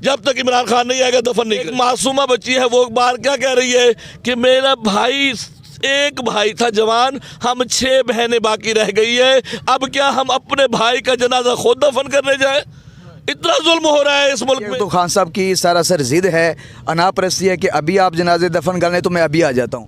جب تک عمران خان نہیں آئے گا دفن نہیں کریں گے۔ معصومہ بچی ہے وہ بار کیا کہہ رہی ہے کہ میرا بھائی ایک بھائی تھا جوان، ہم 6 بہنیں باقی رہ گئی ہے، اب کیا ہم اپنے بھائی کا جنازہ خود دفن کرنے جائیں؟ اتنا ظلم ہو رہا ہے اس ملک میں۔ تو خان صاحب کی سراسر ضد ہے، انا پرستی ہے کہ ابھی آپ جنازے دفن کرنے تو میں ابھی آ جاتا ہوں۔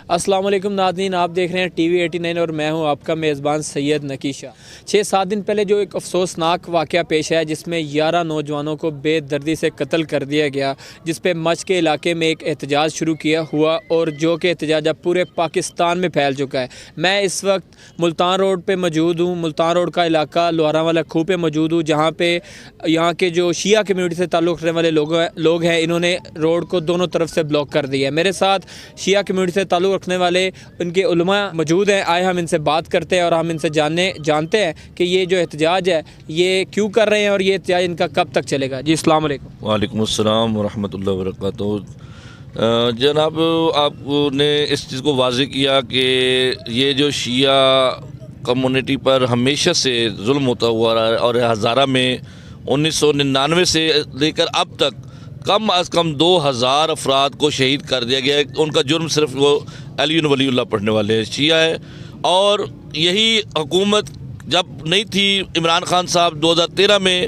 السلام علیکم ناظرین، آپ دیکھ رہے ہیں ٹی وی 89 اور میں ہوں آپ کا میزبان سید نکیشہ۔ 6-7 دن پہلے جو ایک افسوسناک واقعہ پیش آیا جس میں 11 نوجوانوں کو بے دردی سے قتل کر دیا گیا، جس پہ مچھ کے علاقے میں ایک احتجاج شروع کیا ہوا اور جو کہ احتجاج اب پورے پاکستان میں پھیل چکا ہے۔ میں اس وقت ملتان روڈ پہ موجود ہوں، ملتان روڈ کا علاقہ لوہارا والا کھو پہ موجود ہوں، جہاں پہ یہاں کے جو شیعہ کمیونٹی سے تعلق رکھنے والے لوگ ہیں، انہوں نے روڈ کو دونوں طرف سے بلاک کر دیا ہے۔ میرے ساتھ شیعہ کمیونٹی سے تعلق رکھنے والے ان کے علماء موجود ہیں، آئے ہم ان سے بات کرتے ہیں اور ہم ان سے جانتے ہیں کہ یہ جو احتجاج ہے یہ کیوں کر رہے ہیں اور یہ احتجاج ان کا کب تک چلے گا۔ جی السلام علیکم۔ وعلیکم السلام ورحمۃ اللہ وبرکاتہ۔ جناب آپ نے اس چیز کو واضح کیا کہ یہ جو شیعہ کمیونٹی پر ہمیشہ سے ظلم ہوتا ہوا رہا ہے اور ہزارہ میں 1999 سے لے کر اب تک کم از کم 2000 افراد کو شہید کر دیا گیا ہے۔ ان کا جرم صرف وہ علی ولی اللہ پڑھنے والے شیعہ ہے، اور یہی حکومت جب نہیں تھی عمران خان صاحب 2013 میں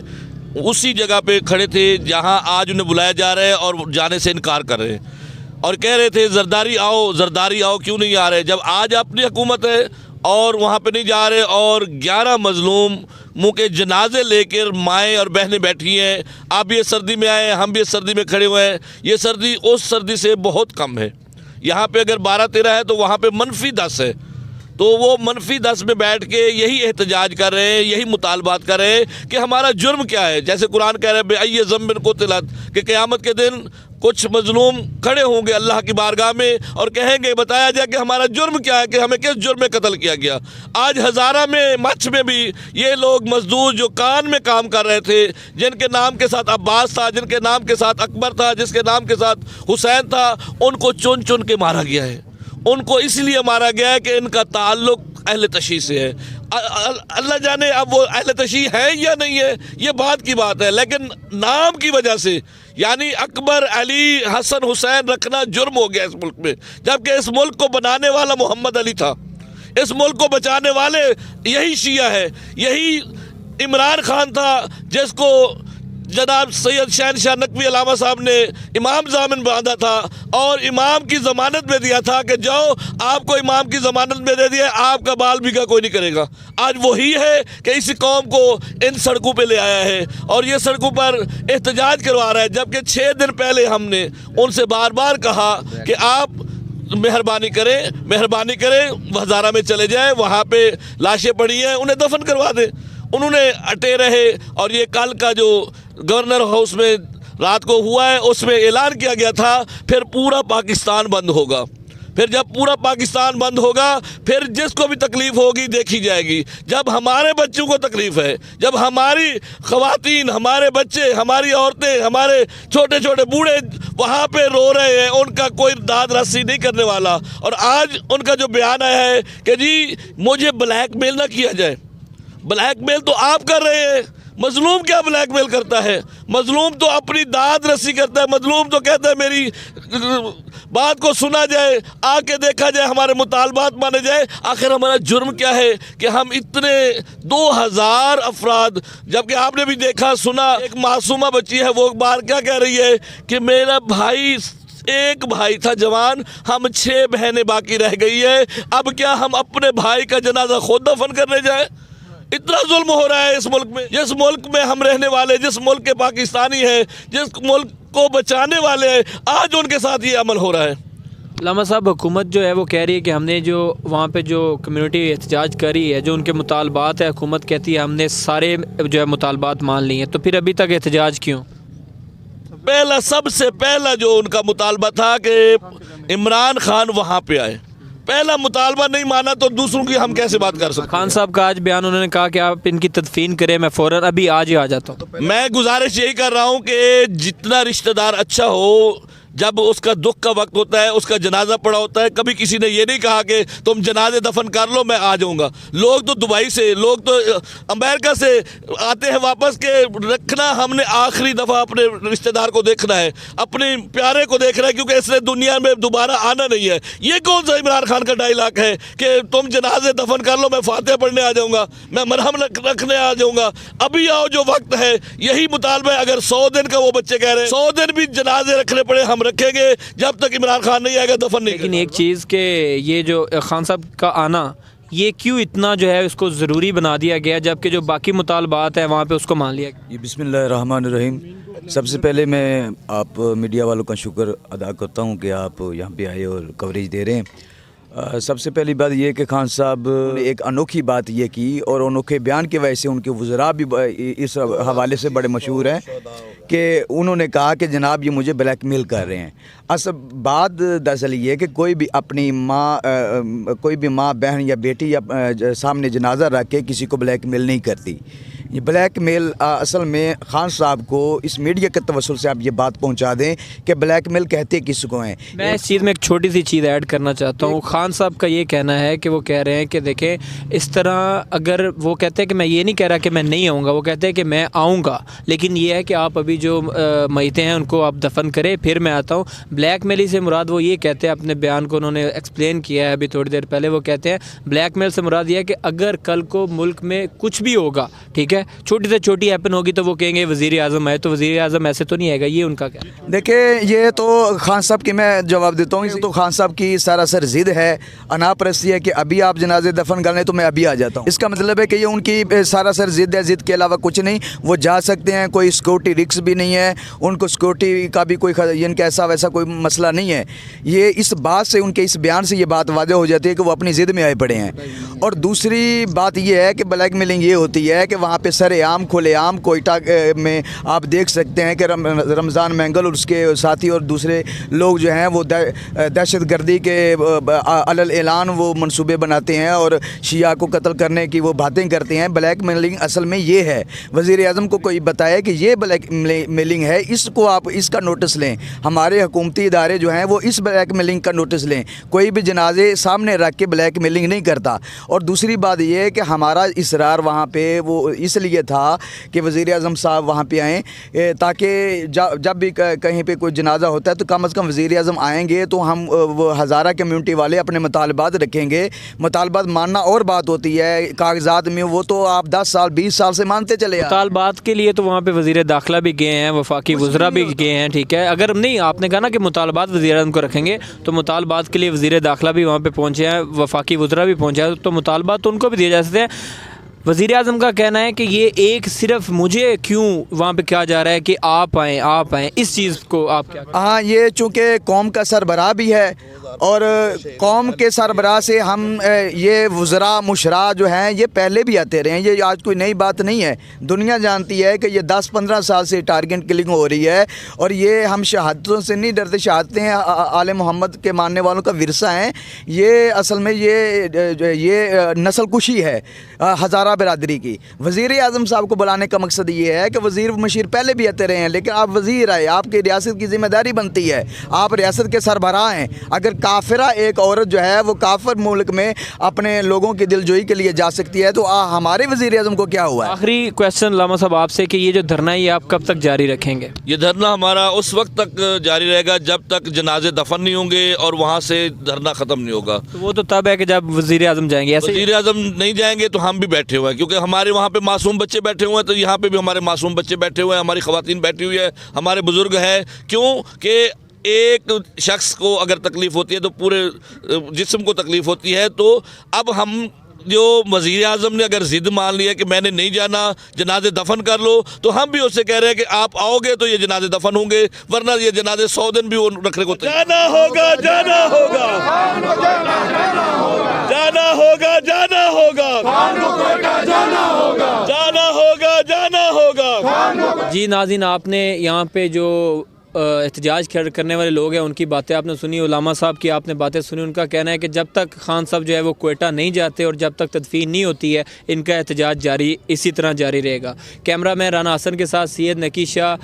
اسی جگہ پہ کھڑے تھے جہاں آج انہیں بلایا جا رہا ہے اور جانے سے انکار کر رہے ہیں اور کہہ رہے تھے زرداری آؤ کیوں نہیں آ رہے، جب آج اپنی حکومت ہے اور وہاں پہ نہیں جا رہے اور 11 مظلوم منہ کے جنازے لے کر مائیں اور بہنیں بیٹھی ہیں۔ آپ یہ سردی میں آئے ہیں، ہم بھی اس سردی میں کھڑے ہوئے ہیں، یہ سردی اس سردی سے بہت کم ہے۔ یہاں پہ اگر 12-13 ہے تو وہاں پہ -10 ہے، تو وہ -10 میں بیٹھ کے یہی احتجاج کر رہے ہیں، یہی مطالبات کر رہے ہیں کہ ہمارا جرم کیا ہے۔ جیسے قرآن کہہ رہے ہیں بے ای ذنب قتلت، کہ قیامت کے دن کچھ مظلوم کھڑے ہوں گے اللہ کی بارگاہ میں اور کہیں گے بتایا جائے کہ ہمارا جرم کیا ہے، کہ ہمیں کس جرم میں قتل کیا گیا۔ آج ہزارہ میں مچھ میں بھی یہ لوگ مزدور جو کان میں کام کر رہے تھے، جن کے نام کے ساتھ عباس تھا، جن کے نام کے ساتھ اکبر تھا، جس کے نام کے ساتھ حسین تھا، ان کو چن چن کے مارا گیا ہے۔ ان کو اس لیے مارا گیا ہے کہ ان کا تعلق اہل تشیع سے ہے۔ اللہ جانے اب وہ اہل تشیع ہے یا نہیں ہے، یہ بات کی بات ہے، لیکن نام کی وجہ سے یعنی اکبر، علی، حسن، حسین رکھنا جرم ہو گیا اس ملک میں، جبکہ اس ملک کو بنانے والا محمد علی تھا، اس ملک کو بچانے والے یہی شیعہ ہے، یہی عمران خان تھا جس کو جناب سید شہنشاہ نقوی علامہ صاحب نے امام ضامن باندھا تھا اور امام کی ضمانت میں دیا تھا کہ جاؤ آپ کو امام کی ضمانت میں دے دیا، آپ کا بال بھی کا کوئی نہیں کرے گا۔ آج وہی ہے کہ اسی قوم کو ان سڑکوں پہ لے آیا ہے اور یہ سڑکوں پر احتجاج کروا رہا ہے، جبکہ 6 دن پہلے ہم نے ان سے بار بار کہا کہ آپ مہربانی کریں ہزارہ میں چلے جائیں، وہاں پہ لاشیں پڑی ہیں، انہیں دفن کروا دیں۔ انہوں نے اٹے رہے اور یہ کل کا جو گورنر ہاؤس میں رات کو ہوا ہے اس میں اعلان کیا گیا تھا پھر پورا پاکستان بند ہوگا، پھر جب پورا پاکستان بند ہوگا پھر جس کو بھی تکلیف ہوگی دیکھی جائے گی۔ جب ہمارے بچوں کو تکلیف ہے، جب ہماری خواتین، ہمارے بچے، ہماری عورتیں، ہمارے چھوٹے چھوٹے بوڑھے وہاں پہ رو رہے ہیں، ان کا کوئی داد رسی نہیں کرنے والا، اور آج ان کا جو بیان آیا ہے کہ جی مجھے بلیک میل نہ کیا جائے۔ بلیک میل تو آپ کر رہے ہیں، مظلوم کیا بلیک میل کرتا ہے؟ مظلوم تو اپنی داد رسی کرتا ہے، مظلوم تو کہتا ہے میری بات کو سنا جائے، آ کے دیکھا جائے، ہمارے مطالبات مانے جائے۔ آخر ہمارا جرم کیا ہے کہ ہم اتنے 2000 افراد، جبکہ آپ نے بھی دیکھا سنا ایک معصومہ بچی ہے وہ بار کیا کہہ رہی ہے کہ میرا بھائی ایک بھائی تھا جوان، ہم 6 بہنیں باقی رہ گئی ہے، اب کیا ہم اپنے بھائی کا جنازہ خود دفن کرنے جائیں؟ اتنا ظلم ہو رہا ہے اس ملک میں، جس ملک میں ہم رہنے والے، جس ملک کے پاکستانی ہیں، جس ملک کو بچانے والے ہیں، آج ان کے ساتھ یہ عمل ہو رہا ہے۔ علامہ صاحب، حکومت جو ہے وہ کہہ رہی ہے کہ ہم نے جو وہاں پہ جو کمیونٹی احتجاج کری ہے، جو ان کے مطالبات ہے، حکومت کہتی ہے ہم نے سارے جو ہے مطالبات مان لی ہیں، تو پھر ابھی تک احتجاج کیوں؟ سب سے پہلا جو ان کا مطالبہ تھا کہ عمران خان وہاں پہ آئے، پہلا مطالبہ نہیں مانا تو دوسروں کی ہم کیسے بات کر سکتے؟ خان صاحب کا آج بیان، انہوں نے کہا کہ آپ ان کی تدفین کریں، میں فوراً ابھی آج ہی آ جاتا ہوں۔ میں گزارش یہی کر رہا ہوں کہ جتنا رشتہ دار اچھا ہو، جب اس کا دکھ کا وقت ہوتا ہے, اس کا جنازہ پڑا ہوتا ہے, کبھی کسی نے یہ نہیں کہا کہ تم جنازے دفن کر لو میں آ جاؤں گا. لوگ تو دبئی سے, لوگ تو امریکہ سے آتے ہیں واپس کے رکھنا ہم نے آخری دفعہ اپنے رشتہ دار کو دیکھنا ہے, اپنے پیارے کو دیکھنا ہے, کیونکہ اس نے دنیا میں دوبارہ آنا نہیں ہے. یہ کون سا عمران خان کا ڈائلاگ ہے کہ تم جنازے دفن کر لو میں فاتحہ پڑھنے آ جاؤں گا, میں مرہم رکھنے آ جاؤں گا, ابھی آؤ جو وقت ہے. یہی مطالبہ ہے. اگر 100 دن کا وہ بچے کہہ رہے ہیں 100 دن بھی جنازے رکھنے پڑے ہم رکھیں گے جب تک عمران خان نہیں آئے گا دفن نہیں. لیکن ایک چیز کہ یہ جو خان صاحب کا آنا یہ کیوں اتنا جو ہے اس کو ضروری بنا دیا گیا, جبکہ جو باقی مطالبات ہیں وہاں پہ اس کو مان لیا گیا؟ یہ بسم اللہ الرحمن الرحیم. سب سے پہلے میں آپ میڈیا والوں کا شکر ادا کرتا ہوں کہ آپ یہاں پہ آئے اور کوریج دے رہے ہیں. سب سے پہلی بات یہ کہ خان صاحب نے ایک انوکھی بات یہ کی اور انوکھے بیان کی وجہ سے ان کے وزراء بھی اس حوالے سے بڑے مشہور ہیں کہ انہوں نے کہا کہ جناب یہ مجھے بلیک میل کر رہے ہیں. اصل بات دراصل یہ ہے کہ کوئی بھی ماں بہن یا بیٹی یا سامنے جنازہ رکھ کے کسی کو بلیک میل نہیں کرتی. یہ بلیک میل اصل میں خان صاحب کو اس میڈیا کے توسل سے آپ یہ بات پہنچا دیں کہ بلیک میل کہتے کس کو ہیں. میں اس چیز میں ایک چھوٹی سی چیز ایڈ کرنا چاہتا ہوں. خان صاحب کا یہ کہنا ہے کہ وہ کہہ رہے ہیں کہ دیکھیں اس طرح اگر وہ کہتے ہیں کہ میں یہ نہیں کہہ رہا کہ میں نہیں آؤں گا, وہ کہتے ہیں کہ میں آؤں گا, لیکن یہ ہے کہ آپ ابھی جو میتیں ہیں ان کو آپ دفن کریں پھر میں آتا ہوں. بلیک میل سے مراد وہ یہ کہتے ہیں, اپنے بیان کو انہوں نے ایکسپلین کیا ہے ابھی تھوڑی دیر پہلے, وہ کہتے ہیں بلیک میل سے مراد یہ ہے کہ اگر کل کو ملک میں کچھ بھی ہوگا, ٹھیک ہے, چھوٹی سے چھوٹی ہیپن ہوگی تو وہ کہیں گے وزیر اعظم آئے, تو وزیر اعظم ایسے تو نہیں آئے گا. یہ ان کا کیا دیکھیں یہ تو خان صاحب کی میں جواب دیتا ہوں. یہ تو خان صاحب کی سراسر ضد ہے, انا پرستی ہے کہ ابھی آپ جنازے دفن کر لیں تو میں ابھی آ جاتا ہوں. اس کا مطلب ہے کہ یہ ان کی سراسر ضد ہے, ضد کے علاوہ کچھ نہیں. وہ جا سکتے ہیں, کوئی سیکورٹی رکس بھی نہیں ہے, ان کو سیکورٹی کا بھی کوئی ان کا ایسا ویسا کوئی مسئلہ نہیں ہے. یہ اس بات سے, ان کے اس بیان سے یہ بات واضح ہو جاتی ہے کہ وہ اپنی ضد میں آئے پڑے ہیں. اور دوسری بات یہ ہے کہ بلیک میلنگ یہ ہوتی ہے کہ وہاں پہ سر عام کھلے عام کوئٹہ میں آپ دیکھ سکتے ہیں کہ رمضان مینگل اور اس کے ساتھی اور دوسرے لوگ جو ہیں وہ دہشت گردی کے علل اعلان وہ منصوبے بناتے ہیں اور شیعہ کو قتل کرنے کی وہ باتیں کرتے ہیں. بلیک میلنگ اصل میں یہ ہے. وزیر اعظم کو کوئی بتائے کہ یہ بلیک میلنگ ہے, اس کو آپ اس کا نوٹس لیں. ہمارے حکومتی ادارے جو ہیں وہ اس بلیک میلنگ کا نوٹس لیں. کوئی بھی جنازے سامنے رکھ کے بلیک میلنگ نہیں کرتا. اور دوسری بات یہ ہے کہ ہمارا اصرار وہاں پہ وہ اس لیے تھا کہ وزیر اعظم صاحب وہاں پہ آئیں تاکہ جب بھی کہیں پہ کوئی جنازہ ہوتا ہے تو کم از کم وزیر اعظم آئیں گے تو ہم وہ ہزارہ کمیونٹی والے اپنے مطالبات رکھیں گے. مطالبات ماننا اور بات ہوتی ہے, کاغذات میں وہ تو آپ 10 سال 20 سال سے مانتے چلے. مطالبات کے لیے تو وہاں پہ وزیر داخلہ بھی گئے ہیں, وفاقی وزراء بھی گئے ہیں, ٹھیک ہے. اگر نہیں آپ نے کہا نا کہ مطالبات وزیر اعظم کو رکھیں گے تو مطالبات کے لیے وزیر داخلہ بھی وہاں پہ پہنچے ہیں, وفاقی وزراء بھی پہنچے ہیں, تو مطالبات تو ان کو بھی دیے جا سکتے ہیں. وزیر اعظم کا کہنا ہے کہ یہ ایک صرف مجھے کیوں وہاں پہ کیا جا رہا ہے کہ آپ آئیں, اس چیز کو آپ کیا کہتے ہیں؟ ہاں, یہ چونکہ قوم کا سربراہ بھی ہے اور قوم کے سربراہ سے ہم یہ وزراء مشراء جو ہیں یہ پہلے بھی آتے رہے ہیں. یہ آج کوئی نئی بات نہیں ہے. دنیا جانتی ہے کہ یہ 10-15 سال سے ٹارگٹ کلنگ ہو رہی ہے اور یہ ہم شہادتوں سے نہیں ڈرتے. شہادتیں آل محمد کے ماننے والوں کا ورثہ ہیں. یہ اصل میں یہ نسل کشی ہے ہزارہ برادری کی. وزیر اعظم صاحب کو بلانے کا مقصد یہ ہے کہ وزیر مشیر پہلے بھی آتے رہے ہیں, لیکن آپ وزیر آئے, آپ کی ریاست کی ذمہ داری بنتی ہے, آپ ریاست کے سربراہ ہیں. اگر کافرہ ایک عورت جو ہے وہ کافر ملک میں اپنے لوگوں کی دل جوئی کے لیے جا سکتی ہے تو ہمارے وزیر اعظم کو کیا ہوا ہے؟ آخری کویسچن علامہ صاحب آپ سے کہ یہ جو دھرنا ہے یہ آپ کب تک جاری رکھیں گے؟ یہ دھرنا ہمارا اس وقت تک جاری رہے گا جب تک جنازے دفن نہیں ہوں گے اور وہاں سے دھرنا ختم نہیں ہوگا. تو وہ تو تب ہے کہ جب وزیر اعظم جائیں گے. ایسے وزیر اعظم نہیں جائیں گے تو ہم بھی بیٹھے ہوئے ہیں, کیونکہ ہمارے وہاں پہ معصوم بچے بیٹھے ہوئے ہیں, تو یہاں پہ بھی ہمارے معصوم بچے بیٹھے ہوئے ہیں, ہماری خواتین بیٹھی ہوئی ہے, ہمارے بزرگ ہیں. کیوں کہ ایک شخص کو اگر تکلیف ہوتی ہے تو پورے جسم کو تکلیف ہوتی ہے. تو اب ہم جو وزیر اعظم نے اگر ضد مان لی ہے کہ میں نے نہیں جانا, جنازے دفن کر لو, تو ہم بھی اس سے کہہ رہے ہیں کہ آپ آؤ گے تو یہ جنازے دفن ہوں گے, ورنہ یہ جنازے 100 دن بھی رکھنے کو جانا ہوگا, جانا ہوگا, جانا ہوگا, جانا ہوگا, جانا ہوگا, جانا ہوگا, جانا ہوگا. جی ناظرین, آپ نے یہاں پہ جو احتجاج کرنے والے لوگ ہیں ان کی باتیں آپ نے سنی, علامہ صاحب کی آپ نے باتیں سنی. ان کا کہنا ہے کہ جب تک خان صاحب جو ہے وہ کوئٹہ نہیں جاتے اور جب تک تدفین نہیں ہوتی ہے ان کا احتجاج جاری اسی طرح جاری رہے گا. کیمرہ مین رانا حسن کے ساتھ سید نکی شاہ.